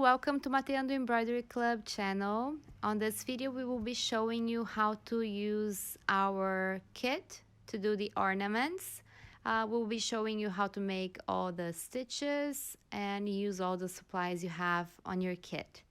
welcome to Mateando Embroidery Club channel. On this video we will be showing you how to use our kit to do the ornaments. We'll be showing you how to make all the stitches and use all the supplies you have on your kit.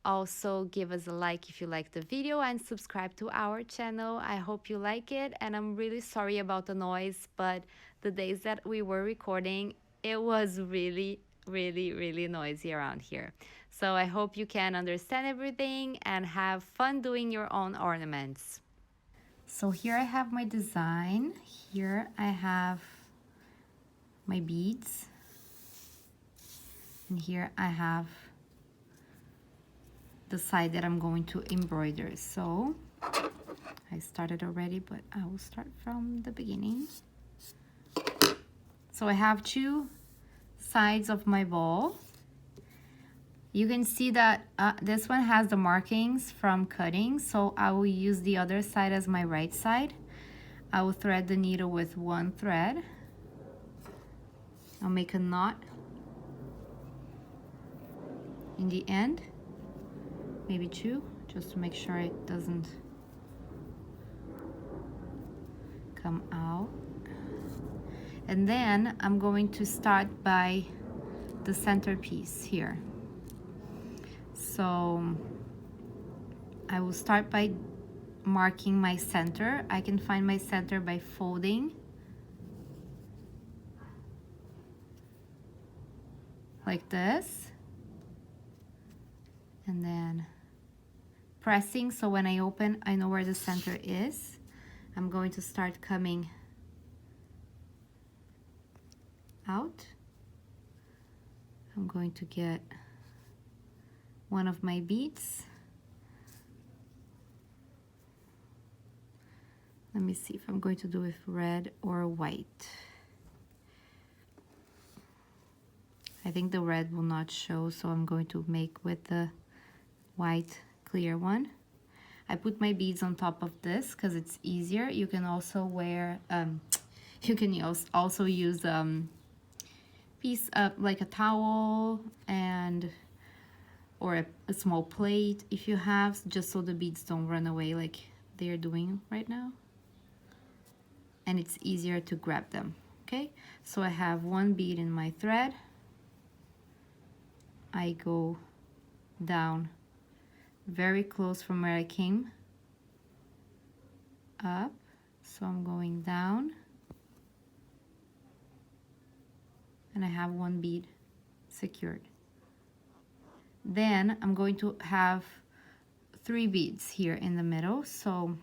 Also, give us a like if you like the video and subscribe to our channel. I hope you like it, and I'm really sorry about the noise, but the days that we were recording, it was really noisy around here. So I hope you can understand everything and have fun doing your own ornaments. So here I have my design. Here I have my beads. And here I have the side that I'm going to embroider. So I started already, but I will start from the beginning. So I have two sides of my ball. You can see that this one has the markings from cutting, so I will use the other side as my right side. I will thread the needle with one thread. I'll make a knot in the end, maybe two, just to make sure it doesn't come out. And then I'm going to start by the centerpiece here. So I will start by marking my center. I can find my center by folding like this, and then pressing, so when I open I know where the center is. I'm going to start coming out. I'm going to get one of my beads. Let me see if I'm going to do it with red or white. I think the red will not show, so I'm going to make with the white clear one. I put my beads on top of this because it's easier. You can also wear, you can also use piece of like a towel and or a small plate if you have, just so the beads don't run away like they're doing right now, and it's easier to grab them. Okay, so I have one bead in my thread. I go down very close from where I came up, so I'm going down and I have one bead secured. Then I'm going to have 3 beads here in the middle. So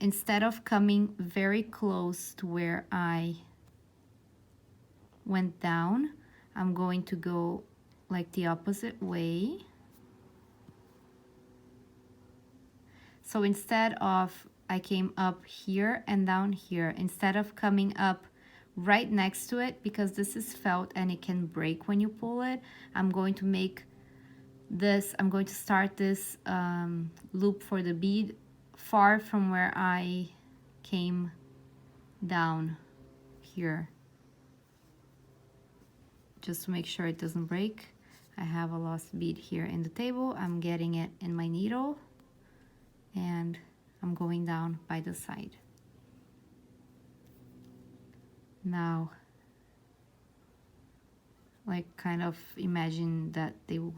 instead of coming very close to where I went down, I'm going to go like the opposite way. So instead of I came up here and down here, instead of coming up right next to it, because this is felt and it can break when you pull it, I'm going to make this, I'm going to start this loop for the bead far from where I came down here, just to make sure it doesn't break. I have a lost bead here in the table. I'm getting it in my needle and I'm going down by the side. Now, like kind of imagine that they will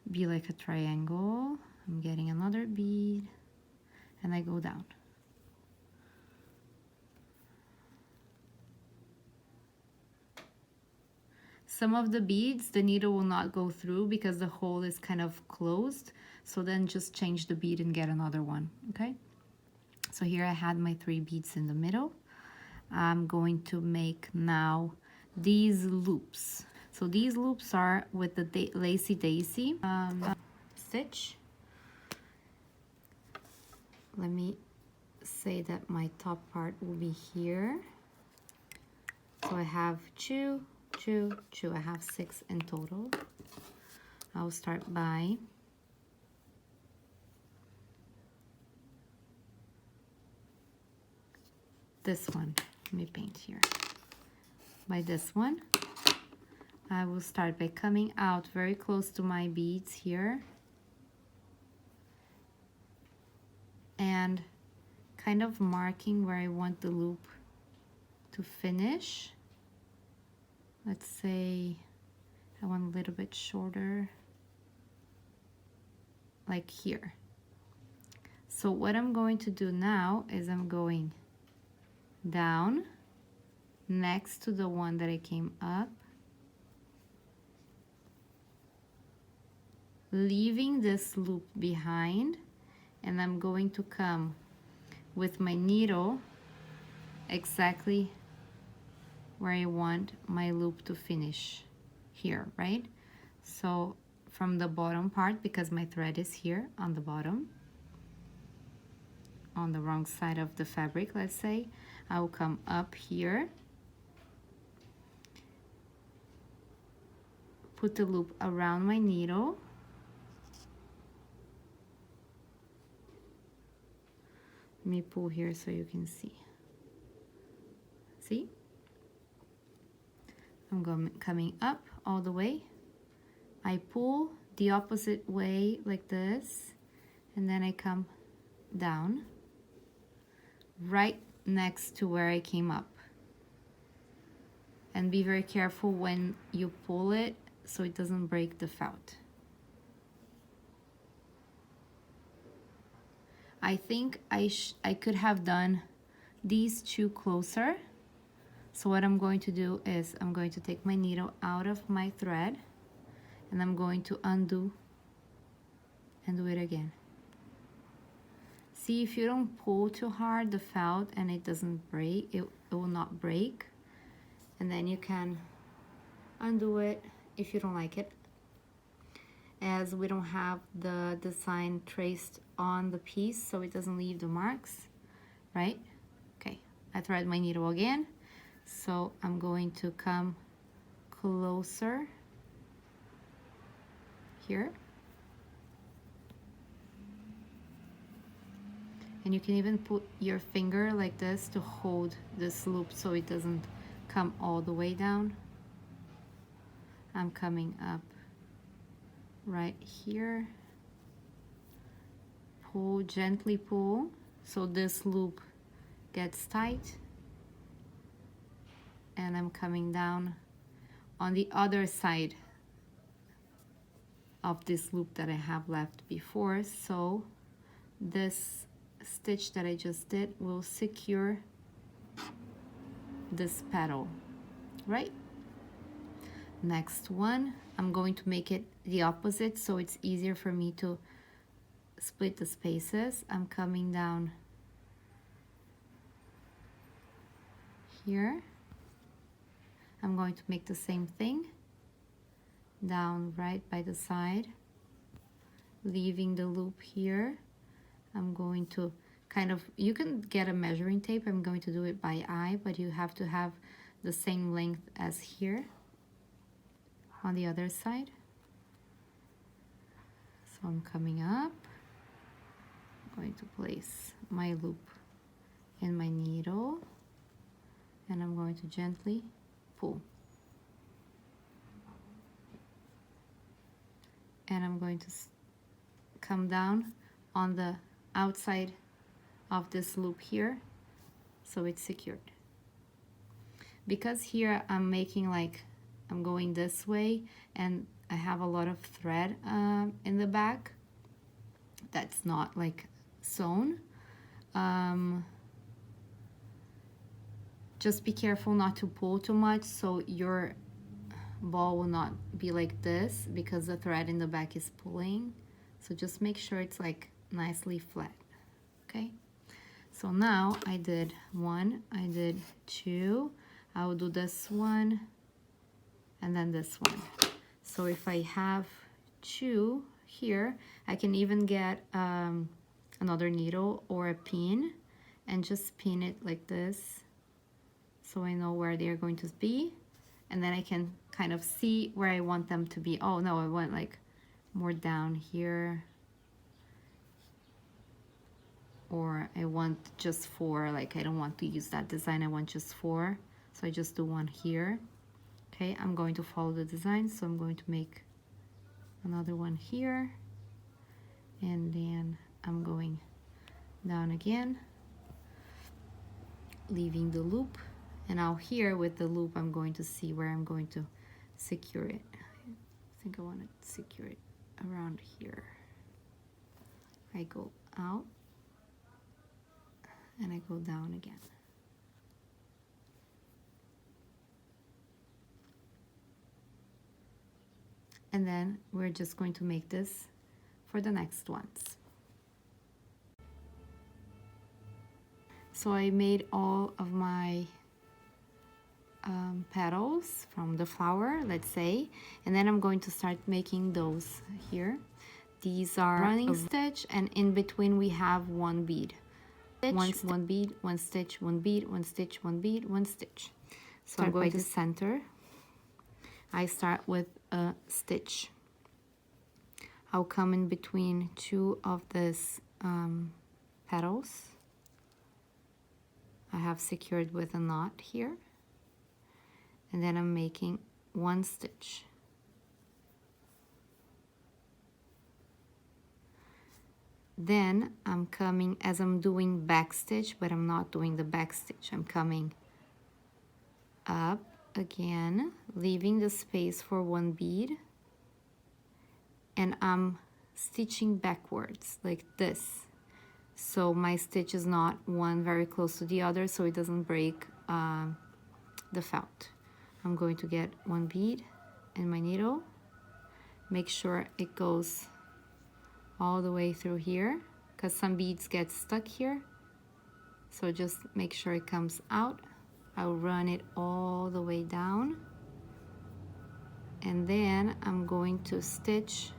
be like a triangle. I'm getting another bead and I go down. Some of the beads, the needle will not go through because the hole is kind of closed. So then just change the bead and get another one, okay? So here I had my 3 beads in the middle. I'm going to make now these loops. So these loops are with the Lacy Daisy stitch. Let me say that my top part will be here. So I have 2, 2, 2. I have 6 in total. I'll start by this one. Let me paint here. By this one, I will start by coming out very close to my beads here and kind of marking where I want the loop to finish. Let's say I want a little bit shorter, like here. So what I'm going to do now is I'm going down next to the one that I came up, leaving this loop behind, and I'm going to come with my needle exactly where I want my loop to finish here, right? So from the bottom part, because my thread is here on the bottom, on the wrong side of the fabric, let's say, I will come up here, put the loop around my needle, let me pull here so you can see. See? I'm coming up all the way. I pull the opposite way like this, and then I come down right next to where I came up. And be very careful when you pull it so it doesn't break the felt. I think I could have done these two closer. So what I'm going to do is I'm going to take my needle out of my thread and I'm going to undo and do it again. See, if you don't pull too hard the felt and it doesn't break, it will not break. And then you can undo it if you don't like it. As we don't have the design traced on the piece, so it doesn't leave the marks, right? Okay, I thread my needle again. So I'm going to come closer here. And you can even put your finger like this to hold this loop so it doesn't come all the way down. I'm coming up right here. Pull, gently pull, so this loop gets tight. And I'm coming down on the other side of this loop that I have left before, so this stitch that I just did will secure this petal, right? Next one, I'm going to make it the opposite so it's easier for me to split the spaces. I'm coming down here. I'm going to make the same thing down right by the side, leaving the loop here. I'm going to kind of, you can get a measuring tape. I'm going to do it by eye, but you have to have the same length as here on the other side. So I'm coming up, I'm going to place my loop in my needle, and I'm going to gently pull. And I'm going to come down on the outside of this loop here so it's secured. Because here I'm making like, I'm going this way and I have a lot of thread in the back that's not like sewn. Just be careful not to pull too much so your ball will not be like this because the thread in the back is pulling. So just make sure it's like nicely flat, okay? So now I did one, I did two, I will do this one and then this one. So if I have two here, I can even get another needle or a pin and just pin it like this so I know where they're going to be, and then I can kind of see where I want them to be. Oh no, I want like more down here, or I want just four, like I don't want to use that design, I want just four, so I just do one here, Okay, I'm going to follow the design, so I'm going to make another one here, and then I'm going down again, leaving the loop, and now here with the loop I'm going to see where I'm going to secure it. I think I want to secure it around here. I go out and I go down again. And then we're just going to make this for the next ones. So I made all of my petals from the flower, let's say, and then I'm going to start making those here. These are running stitch, and in between we have one bead. One bead, one stitch, one bead, one stitch, one bead, one stitch. So I'm going to center. I start with a stitch. I'll come in between two of these petals. I have secured with a knot here, and then I'm making one stitch. Then I'm coming, as I'm doing back stitch, but I'm not doing the back stitch. I'm coming up again, leaving the space for one bead, and I'm stitching backwards like this. So my stitch is not one very close to the other, so it doesn't break the felt. I'm going to get one bead and my needle, make sure it goes all the way through here, because some beads get stuck here. So just make sure it comes out. I'll run it all the way down, and then I'm going to stitch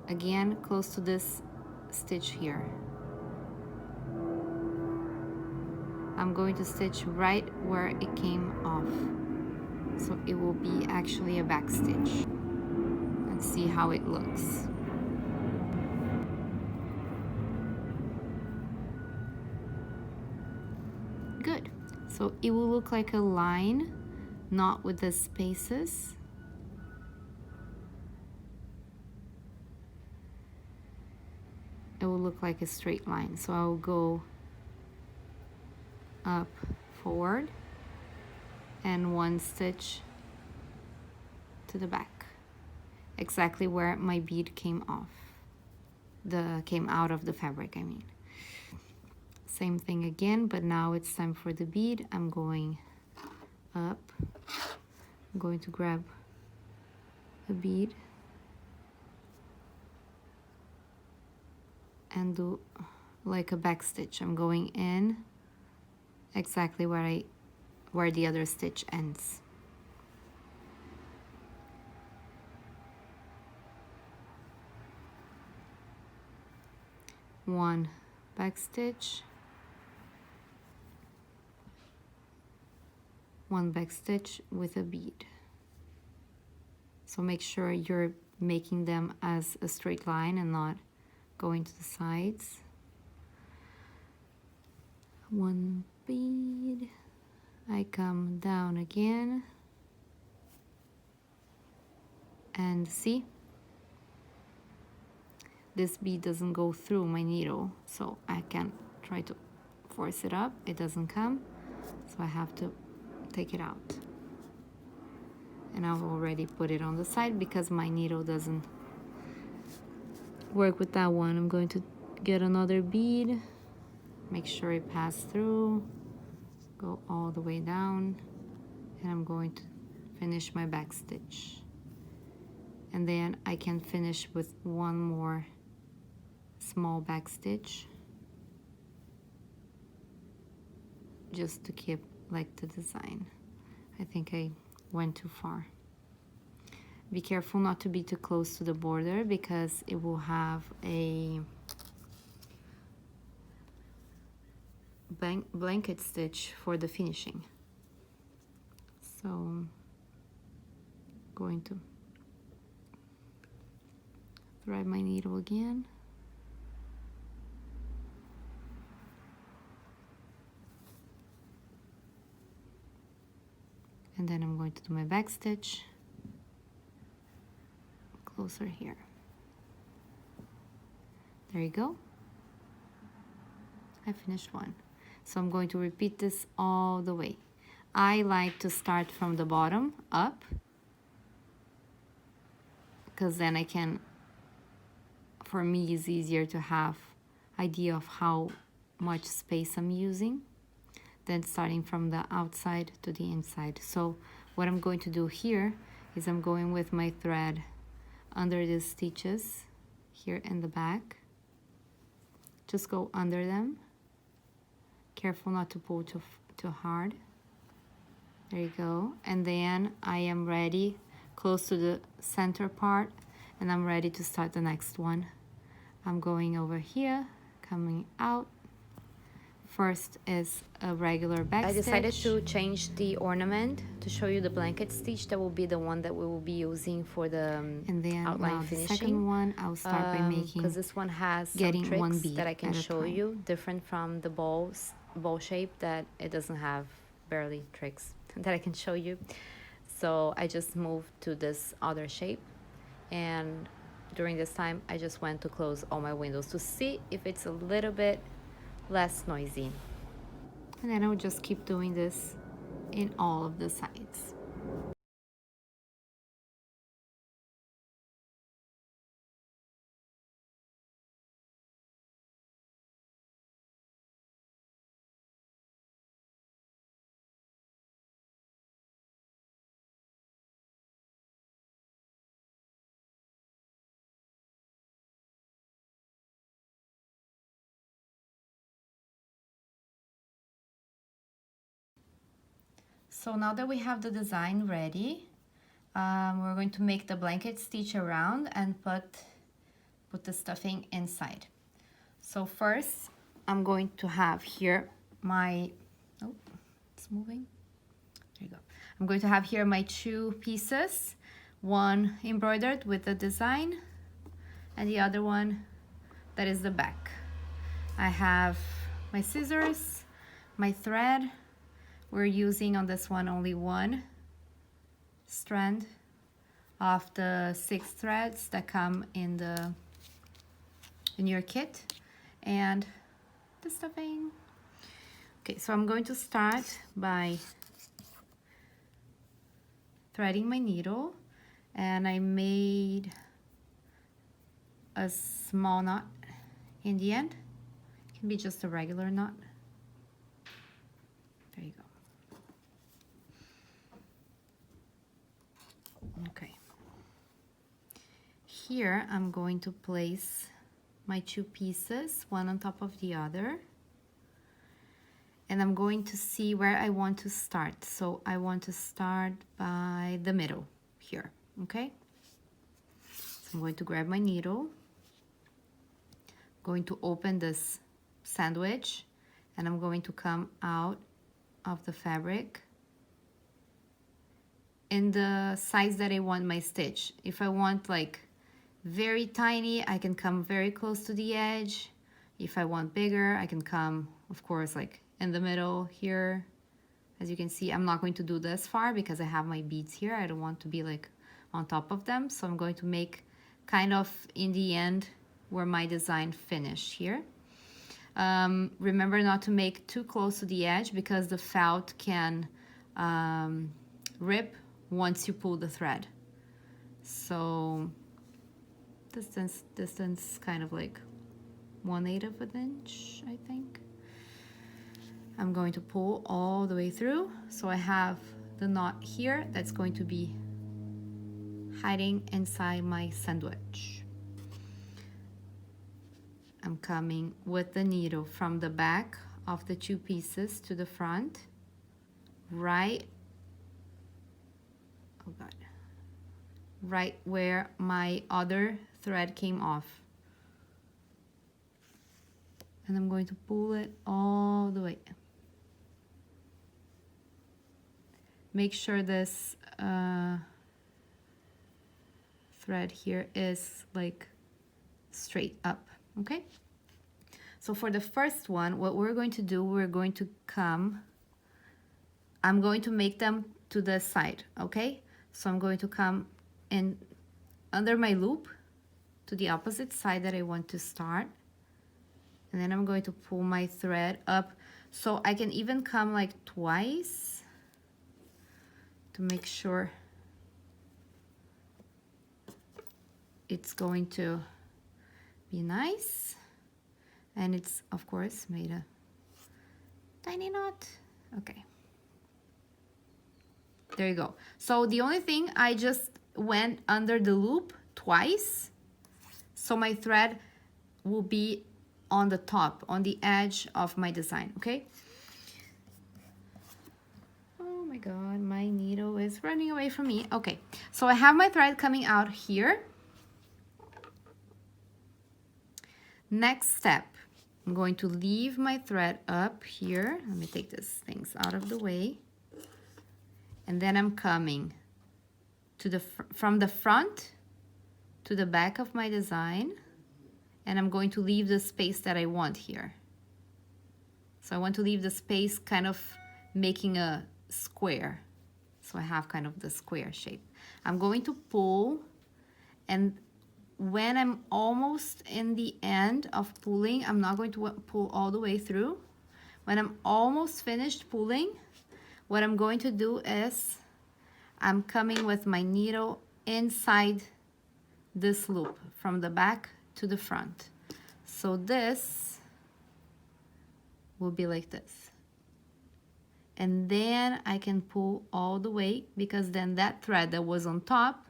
again close to this stitch here. I'm going to stitch right where it came off, so it will be actually a back stitch. Let's see how it looks. Good. So it will look like a line, not with the spaces. It will look like a straight line. So I'll go up, forward, and one stitch to the back, exactly where my bead came off, came out of the fabric, I mean. Same thing again, but now it's time for the bead. I'm going up, I'm going to grab a bead and do like a back stitch. I'm going in exactly where the other stitch ends. One back stitch, one back stitch with a bead. So make sure you're making them as a straight line and not going to the sides. One bead, I come down again, and see, this bead doesn't go through my needle, so I can try to force it up. It doesn't come, so I have to take it out. And I've already put it on the side because my needle doesn't work with that one. I'm going to get another bead, make sure it passed through, go all the way down, and I'm going to finish my back stitch. And then I can finish with one more small back stitch, just to keep like the design. I think I went too far. Be careful not to be too close to the border because it will have a blanket stitch for the finishing. So I'm going to thread my needle again. And then I'm going to do my back stitch closer here. There you go. I finished one. So I'm going to repeat this all the way. I like to start from the bottom up, because then I can, for me, it's easier to have idea of how much space I'm using than starting from the outside to the inside. So what I'm going to do here is I'm going with my thread under the stitches here in the back. Just go under them. Careful not to pull too hard. There you go. And then I am ready, close to the center part, and I'm ready to start the next one. I'm going over here, coming out. First is a regular back stitch. I decided to change the ornament to show you the blanket stitch. That will be the one that we will be using for the and then outline finishing. The second one, I'll start by making, because this one has some tricks that I can show you, different from the ball shape, that it doesn't have barely tricks that I can show you. So I just moved to this other shape, and during this time I just went to close all my windows to see if it's a little bit less noisy. And then I will just keep doing this in all of the sides. So now that we have the design ready, we're going to make the blanket stitch around and put the stuffing inside. So first, I'm going to have here my, oh, it's moving. There you go. I'm going to have here my two pieces, one embroidered with the design, and the other one that is the back. I have my scissors, my thread. We're using on this one only one strand of the 6 threads that come in your kit, and the stuffing. Okay, so I'm going to start by threading my needle, and I made a small knot in the end. It can be just a regular knot. There you go. Okay. Here I'm going to place my two pieces, one on top of the other. And I'm going to see where I want to start. So I want to start by the middle here, okay? So I'm going to grab my needle, going to open this sandwich, and I'm going to come out of the fabric in the size that I want my stitch. If I want like very tiny, I can come very close to the edge. If I want bigger, I can come, of course, like in the middle here. As you can see, I'm not going to do this far because I have my beads here. I don't want to be like on top of them. So I'm going to make kind of in the end where my design finished here. Remember not to make too close to the edge because the felt can rip once you pull the thread. So distance kind of like 1/8 of an inch, I think. I'm going to pull all the way through. So I have the knot here that's going to be hiding inside my sandwich. I'm coming with the needle from the back of the two pieces to the front, right where my other thread came off. And I'm going to pull it all the way. Make sure this thread here is like straight up, okay? So for the first one, what we're going to do, I'm going to make them to the side, okay? So I'm going to come in under my loop to the opposite side that I want to start. And then I'm going to pull my thread up. So I can even come like twice to make sure it's going to be nice. And it's, of course, made a tiny knot. Okay. There you go. So the only thing, I just went under the loop twice. So my thread will be on the top, on the edge of my design, okay? Oh my God, my needle is running away from me. Okay, so I have my thread coming out here. Next step, I'm going to leave my thread up here. Let me take these things out of the way. And then I'm coming to the from the front to the back of my design. And I'm going to leave the space that I want here. So I want to leave the space kind of making a square. So I have kind of the square shape. I'm going to pull, and when I'm almost in the end of pulling, I'm not going to pull all the way through. When I'm almost finished pulling, what I'm going to do is I'm coming with my needle inside this loop from the back to the front. So this will be like this. And then I can pull all the way, because then that thread that was on top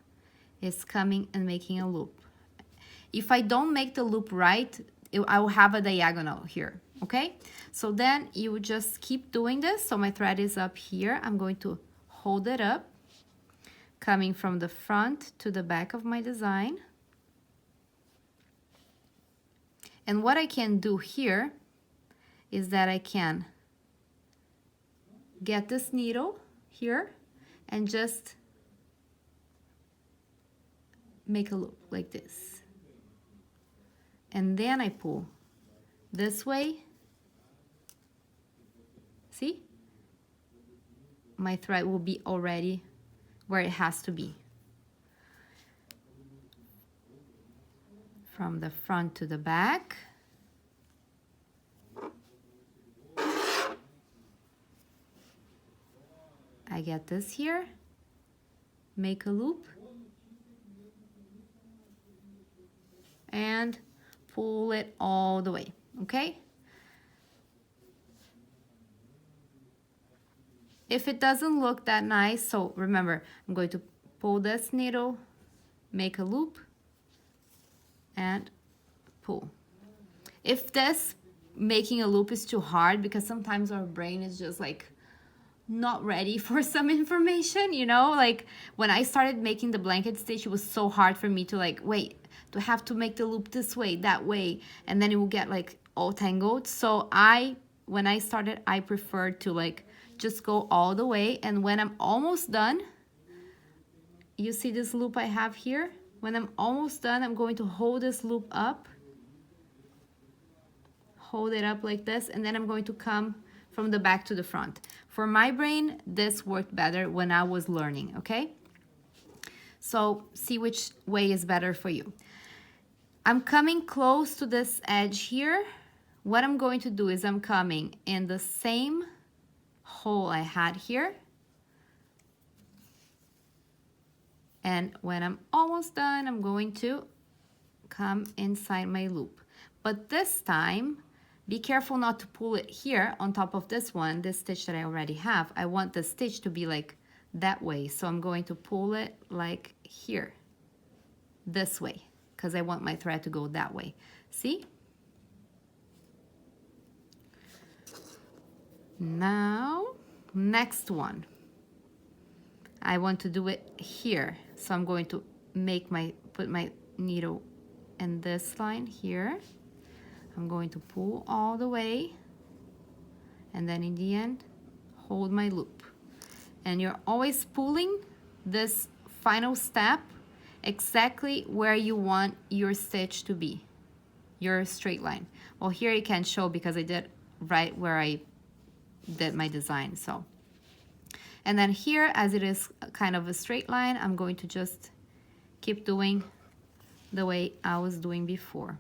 is coming and making a loop. If I don't make the loop right, I will have a diagonal here, okay? So then you would just keep doing this. So my thread is up here. I'm going to hold it up, coming from the front to the back of my design. And what I can do here is that I can get this needle here and just make a loop like this. And then I pull this way. See? My thread will be already where it has to be. From the front to the back. I get this here, make a loop, and pull it all the way, okay? If it doesn't look that nice, so remember, I'm going to pull this needle, make a loop, and pull. If this making a loop is too hard, because sometimes our brain is just like not ready for some information, you know, like when I started making the blanket stitch, it was so hard for me to like, wait, do I have to make the loop this way, that way, and then it will get like all tangled. So when I started, I preferred to like just go all the way. And when I'm almost done, you see this loop I have here? When I'm almost done, I'm going to hold this loop up, hold it up like this, and then I'm going to come from the back to the front. For my brain, this worked better when I was learning, okay? So see which way is better for you. I'm coming close to this edge here. What I'm going to do is I'm coming in the same hole I had here. And when I'm almost done, I'm going to come inside my loop. But this time, be careful not to pull it here on top of this one, this stitch that I already have. I want the stitch to be like that way. So I'm going to pull it like here, this way, because I want my thread to go that way. See? Now, next one. I want to do it here. So I'm going to put my needle in this line here. I'm going to pull all the way, and then in the end, hold my loop. And you're always pulling this final step exactly where you want your stitch to be, your straight line. Well, here you can't show because I did right where I did my design, so. And then here, as it is kind of a straight line, I'm going to just keep doing the way I was doing before.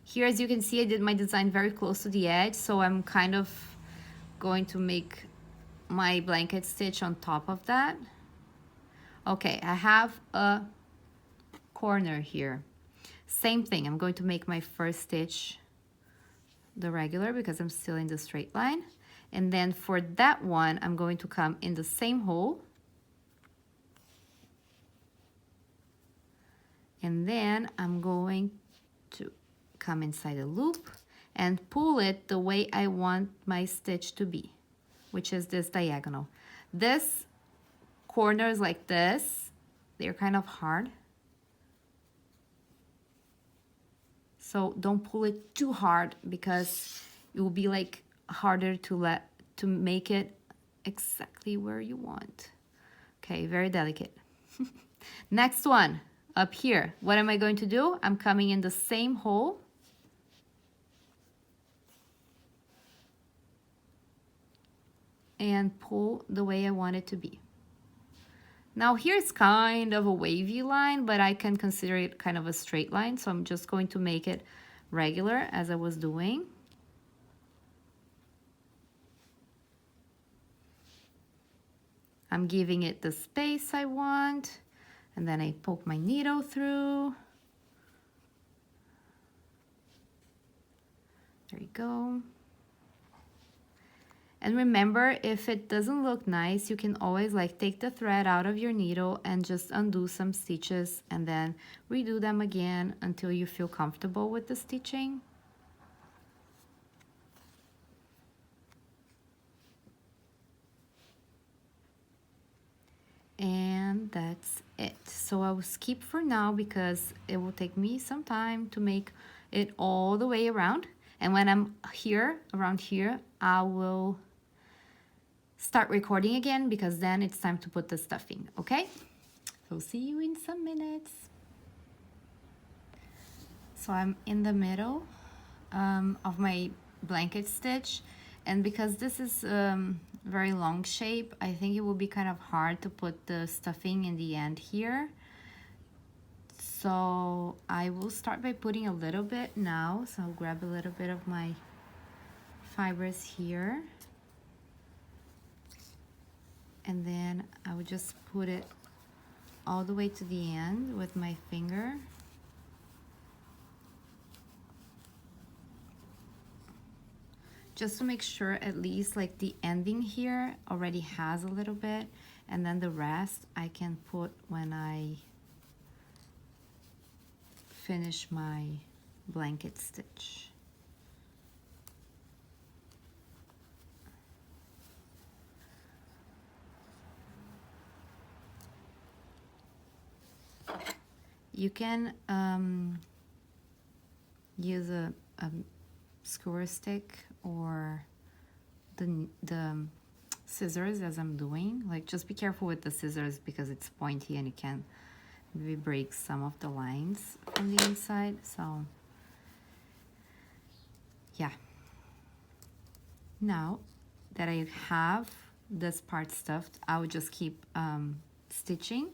Here, as you can see, I did my design very close to the edge, so I'm kind of going to make my blanket stitch on top of that. Okay, I have a corner here. Same thing, I'm going to make my first stitch the regular because I'm still in the straight line. And then for that one, I'm going to come in the same hole. And then I'm going to come inside the loop and pull it the way I want my stitch to be, which is this diagonal. This corners like this, they're kind of hard. So don't pull it too hard because it will be like harder to make it exactly where you want. Okay, very delicate. Next one, up here. What am I going to do? I'm coming in the same hole. And pull the way I want it to be. Now here's kind of a wavy line, but I can consider it kind of a straight line. So I'm just going to make it regular as I was doing. I'm giving it the space I want. And then I poke my needle through. There you go. And remember, if it doesn't look nice, you can always like take the thread out of your needle and just undo some stitches and then redo them again until you feel comfortable with the stitching. And that's it. So I will skip for now because it will take me some time to make it all the way around. And when I'm here, around here, I will start recording again because then it's time to put the stuffing, okay? So see you in some minutes. So I'm in the middle of my blanket stitch, and because this is very long shape, I think it will be kind of hard to put the stuffing in the end here. So I will start by putting a little bit now. So I'll grab a little bit of my fibers here. And then I would just put it all the way to the end with my finger. Just to make sure at least like the ending here already has a little bit, and then the rest I can put when I finish my blanket stitch. You can use a skewer stick or the scissors as I'm doing. Like, just be careful with the scissors because it's pointy and you can maybe break some of the lines from the inside. So yeah, now that I have this part stuffed, I will just keep stitching.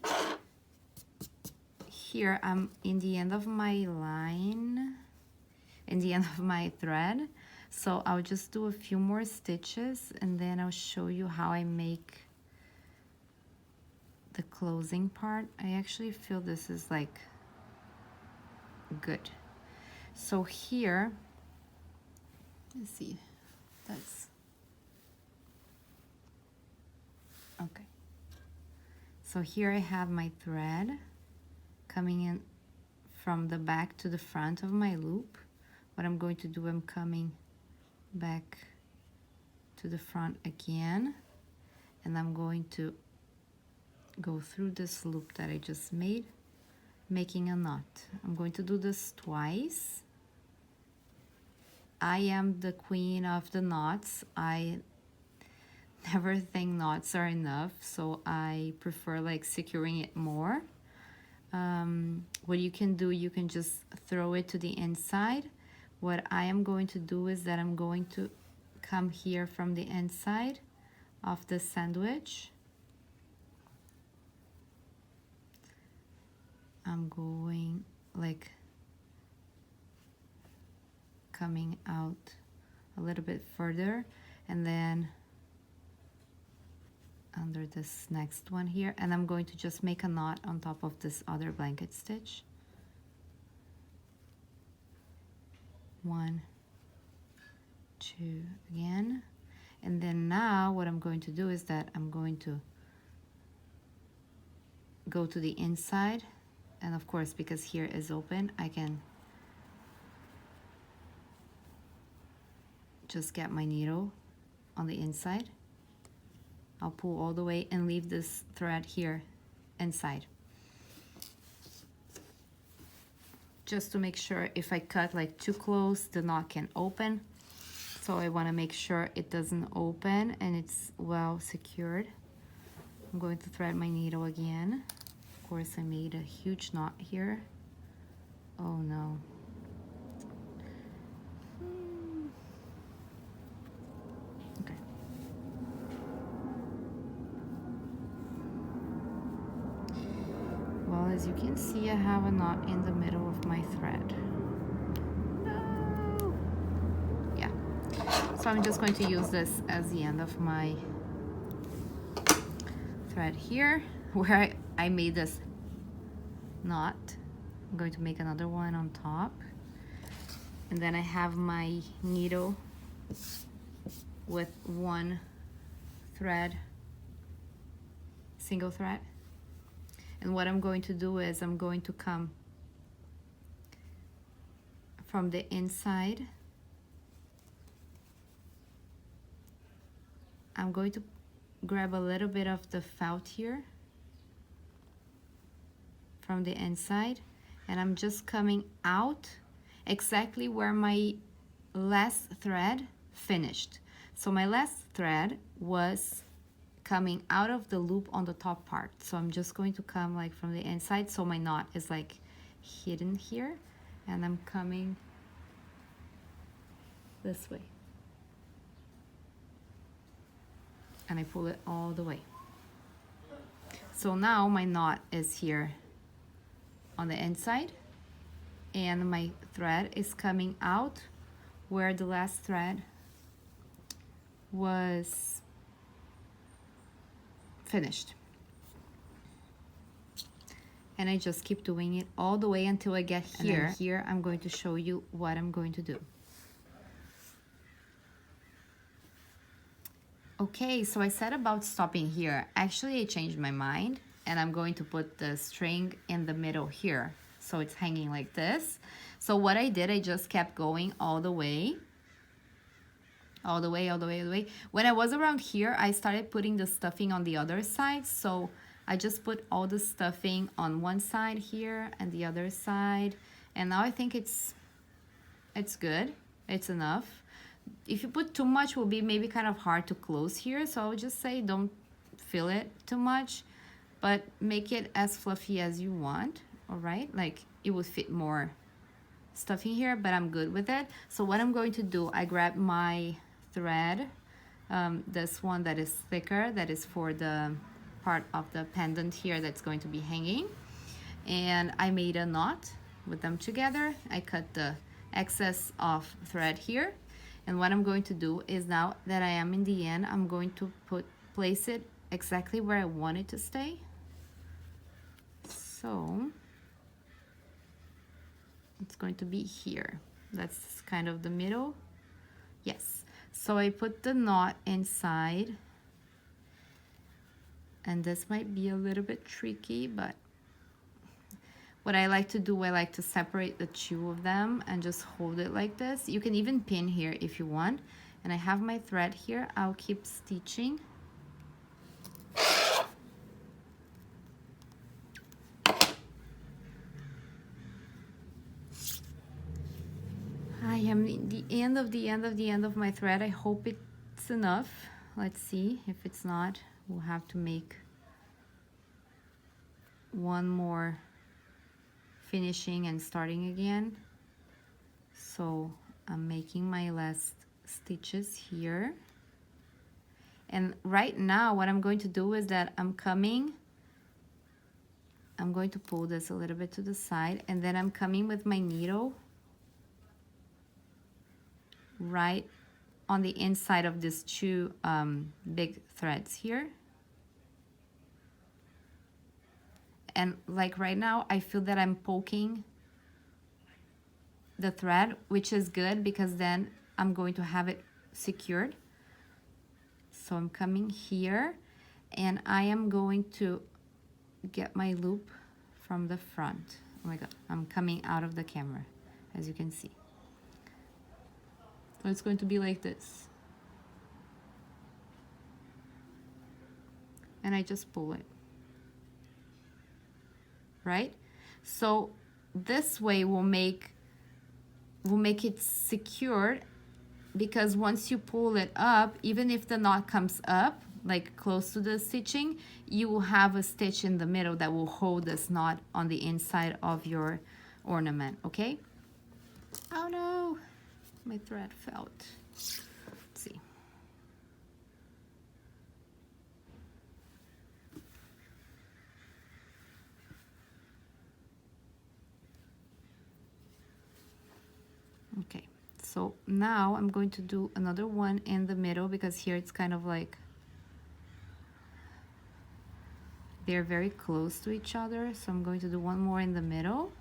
Here I'm in the end of my line, in the end of my thread, so I'll just do a few more stitches and then I'll show you how I make the closing part. I actually feel this is like good. So here, let's see, that's okay. So here I have my thread coming in from the back to the front of my loop. What I'm going to do, I'm coming back to the front again, and I'm going to go through this loop that I just made, making a knot. I'm going to do this twice. I am the queen of the knots. I never think knots are enough, so I prefer like securing it more. What you can do, you can just throw it to the inside. What I am going to do is that I'm going to come here from the inside of the sandwich. I'm going like coming out a little bit further, and then under this next one here, and I'm going to just make a knot on top of this other blanket stitch. 1, 2 again, and then now what I'm going to do is that I'm going to go to the inside, and of course because here is open, I can just get my needle on the inside. I'll pull all the way and leave this thread here inside, just to make sure if I cut like too close, the knot can open. So I want to make sure it doesn't open and it's well secured. I'm going to thread my needle again. Of course, I made a huge knot here. Oh no. Okay. Well, as you can see, I have a knot in the middle of my thread. No! Yeah. So I'm just going to use this as the end of my thread here, where I made this knot. I'm going to make another one on top. And then I have my needle with one thread, single thread. And what I'm going to do is I'm going to come from the inside. I'm going to grab a little bit of the felt here from the inside, and I'm just coming out exactly where my last thread finished. So my last thread was coming out of the loop on the top part. So I'm just going to come like from the inside, so my knot is like hidden here, and I'm coming this way. And I pull it all the way. So now my knot is here on the inside, and my thread is coming out where the last thread was finished. And I just keep doing it all the way until I get here. And here I'm going to show you what I'm going to do. Okay, so I said about stopping here. Actually, I changed my mind, and I'm going to put the string in the middle here, so it's hanging like this. So what I did, I just kept going all the way. All the way, all the way, all the way. When I was around here, I started putting the stuffing on the other side. So I just put all the stuffing on one side here and the other side. And now I think it's good. It's enough. If you put too much, it will be maybe kind of hard to close here. So I would just say don't fill it too much, but make it as fluffy as you want. All right, like it would fit more stuffing here, but I'm good with it. So what I'm going to do, I grab my thread, this one that is thicker, that is for the part of the pendant here that's going to be hanging, and I made a knot with them together. I cut the excess of thread here, and what I'm going to do is, now that I am in the end, I'm going to place it exactly where I want it to stay. So it's going to be here. That's kind of the middle. Yes. So I put the knot inside, and this might be a little bit tricky, but what I like to do, I like to separate the two of them and just hold it like this. You can even pin here if you want. And I have my thread here. I'll keep stitching. I am in the end of the end of the end of my thread. I hope it's enough. Let's see. If it's not, we'll have to make one more finishing and starting again. So I'm making my last stitches here. And right now what I'm going to do is that I'm going to pull this a little bit to the side, and then I'm coming with my needle right on the inside of these two big threads here. And like right now, I feel that I'm poking the thread, which is good because then I'm going to have it secured. So I'm coming here and I am going to get my loop from the front. Oh my God, I'm coming out of the camera, as you can see. So it's going to be like this. And I just pull it. Right? So this way we'll make it secured, because once you pull it up, even if the knot comes up like close to the stitching, you will have a stitch in the middle that will hold this knot on the inside of your ornament. Okay? Oh no, my thread fell. Let's see. Okay, so now I'm going to do another one in the middle, because here it's kind of like they're very close to each other. So I'm going to do one more in the middle,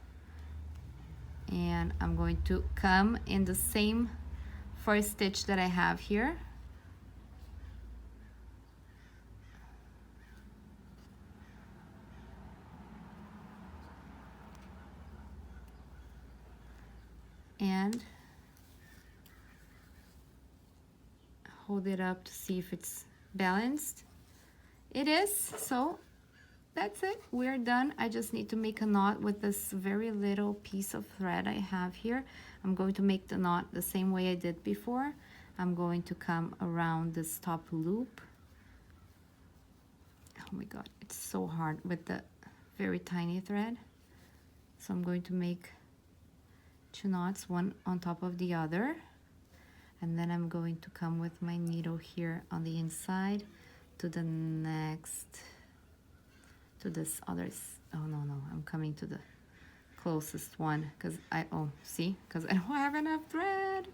and I'm going to come in the same first stitch that I have here. And hold it up to see if it's balanced. It is, so that's it, we're done. I just need to make a knot with this very little piece of thread I have here. I'm going to make the knot the same way I did before. I'm going to come around this top loop. Oh my God, it's so hard with the very tiny thread. So I'm going to make two knots, one on top of the other, and then I'm going to come with my needle here on the inside to the next, to this other, oh no, I'm coming to the closest one, because see, because I don't have enough thread.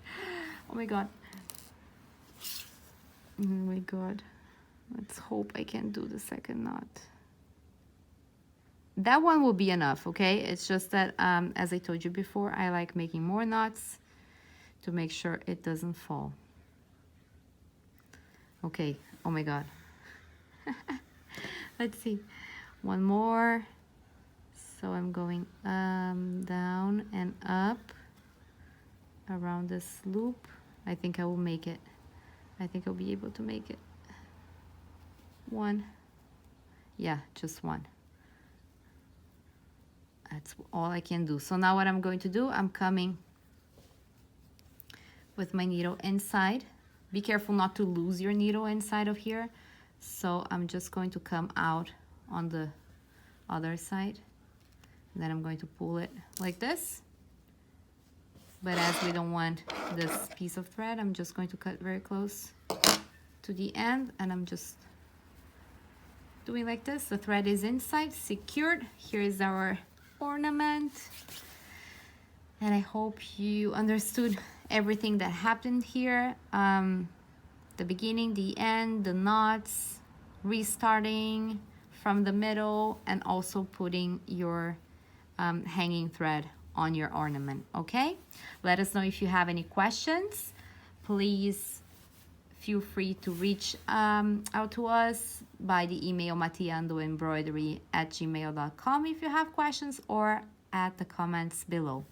Oh my God. Oh my God. Let's hope I can do the second knot. That one will be enough, okay? It's just that, as I told you before, I like making more knots to make sure it doesn't fall. Okay, oh my God. Let's see, one more. So I'm going down and up around this loop. I think I will make it. I think I'll be able to make it. One. Yeah, just one. That's all I can do. So now what I'm going to do, I'm coming with my needle inside. Be careful not to lose your needle inside of here. So I'm just going to come out on the other side. And then I'm going to pull it like this. But as we don't want this piece of thread, I'm just going to cut very close to the end, and I'm just doing like this. The thread is inside, secured. Here is our ornament. And I hope you understood everything that happened here. The beginning, the end, the knots, restarting from the middle, and also putting your hanging thread on your ornament. Okay, let us know if you have any questions. Please feel free to reach out to us by the email mateandoembroidery@gmail.com if you have questions, or at the comments below.